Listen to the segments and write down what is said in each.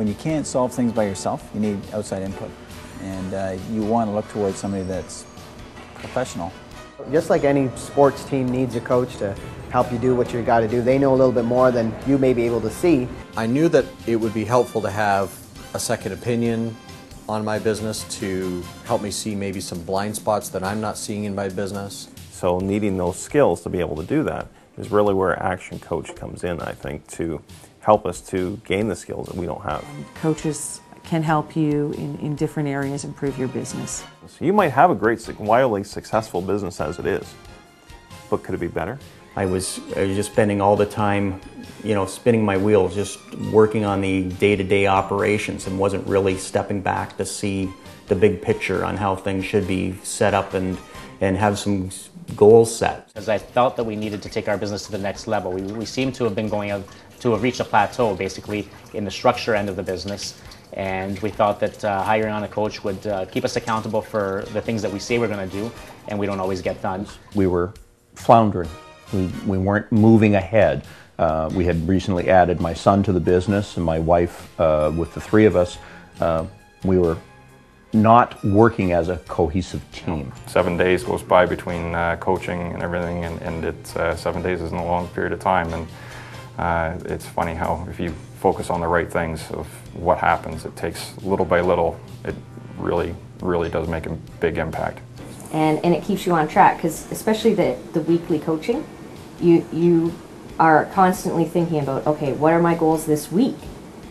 when you can't solve things by yourself, you need outside input. And you want to look towards somebody that's professional. Just like any sports team needs a coach to help you do what you got to do, they know a little bit more than you may be able to see. I knew that it would be helpful to have a second opinion on my business to help me see maybe some blind spots that I'm not seeing in my business. So needing those skills to be able to do that is really where Action Coach comes in, I think, to help us to gain the skills that we don't have. Coaches can help you in different areas improve your business. So you might have a great, wildly successful business as it is, but could it be better? I was just spending all the time, spinning my wheels, just working on the day-to-day operations, and wasn't really stepping back to see the big picture on how things should be set up and have some goals set. Because I felt that we needed to take our business to the next level. We seem to have been to have reached a plateau, basically, in the structure end of the business. And we thought that hiring on a coach would keep us accountable for the things that we say we're going to do, and we don't always get done. We were floundering. We weren't moving ahead. We had recently added my son to the business and my wife. With the three of us, we were not working as a cohesive team. 7 days goes by between coaching and everything, and it's 7 days isn't a long period of time. And it's funny how if you focus on the right things of what happens, it takes little by little, it really does make a big impact. And it keeps you on track, because especially the weekly coaching, you are constantly thinking about, okay, what are my goals this week?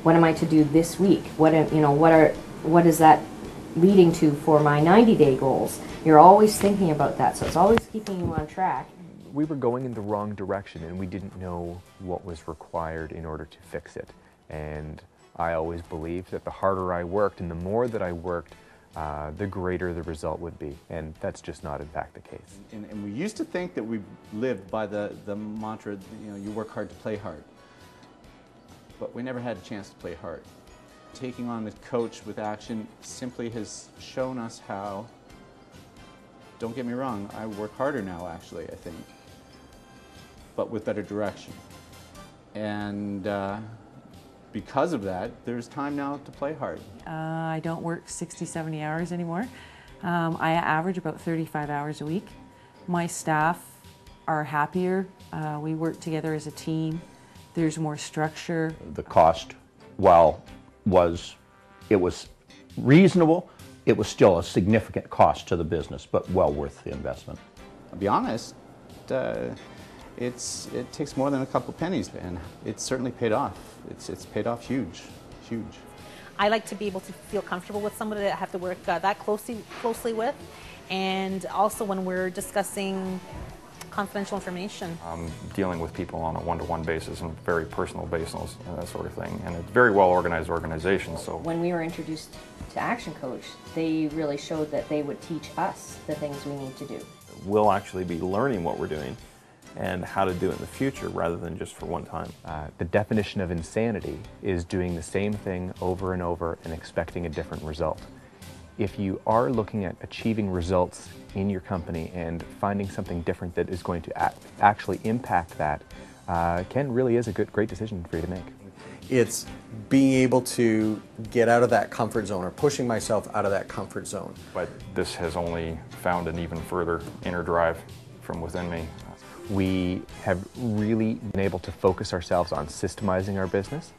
What am I to do this week? What is that leading to for my 90-day goals? You're always thinking about that, so it's always keeping you on track. We were going in the wrong direction, and we didn't know what was required in order to fix it. And I always believed that the harder I worked and the more that I worked, the greater the result would be. And that's just not in fact the case. And we used to think that we lived by the mantra, you work hard to play hard. But we never had a chance to play hard. Taking on the coach with Action simply has shown us how, don't get me wrong, I work harder now actually, I think, but with better direction. And because of that, there's time now to play hard. I don't work 60, 70 hours anymore. I average about 35 hours a week. My staff are happier. We work together as a team. There's more structure. The cost, while it was reasonable, it was still a significant cost to the business, but well worth the investment. I'll be honest, it takes more than a couple pennies, and it's certainly paid off. It's paid off huge. I like to be able to feel comfortable with somebody that I have to work that closely with, and also when we're discussing confidential information. Dealing with people on a one-to-one basis and very personal basis and that sort of thing. And it's a very well-organized organization. So when we were introduced to Action Coach, they really showed that they would teach us the things we need to do. We'll actually be learning what we're doing and how to do it in the future rather than just for one time. The definition of insanity is doing the same thing over and over and expecting a different result. If you are looking at achieving results in your company and finding something different that is going to actually impact that, Ken, really is a great decision for you to make. It's being able to get out of that comfort zone or pushing myself out of that comfort zone. But this has only found an even further inner drive from within me. We have really been able to focus ourselves on systemizing our business.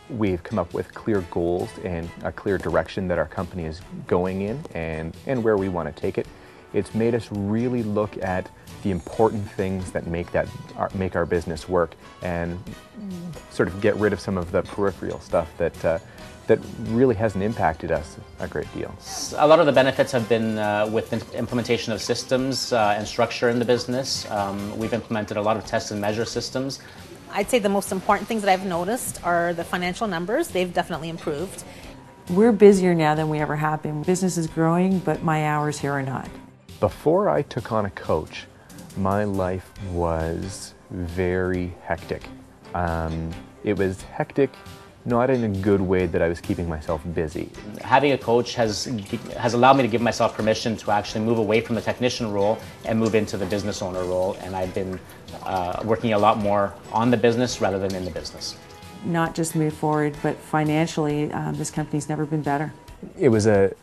We've come up with clear goals and a clear direction that our company is going in and where we want to take it. It's made us really look at the important things that make our business work and sort of get rid of some of the peripheral stuff that really hasn't impacted us a great deal. A lot of the benefits have been with the implementation of systems and structure in the business. We've implemented a lot of test and measure systems. I'd say the most important things that I've noticed are the financial numbers. They've definitely improved. We're busier now than we ever have been. Business is growing, but my hours here are not. Before I took on a coach, my life was very hectic. It was hectic, not in a good way that I was keeping myself busy. Having a coach has allowed me to give myself permission to actually move away from the technician role and move into the business owner role, and I've been working a lot more on the business rather than in the business. not just move forward, but financially, this company's never been better. It was a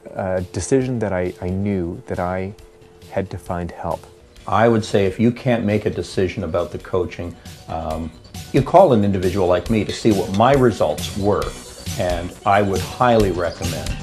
decision that I knew that I had to find help. I would say if you can't make a decision about the coaching, you call an individual like me to see what my results were, and I would highly recommend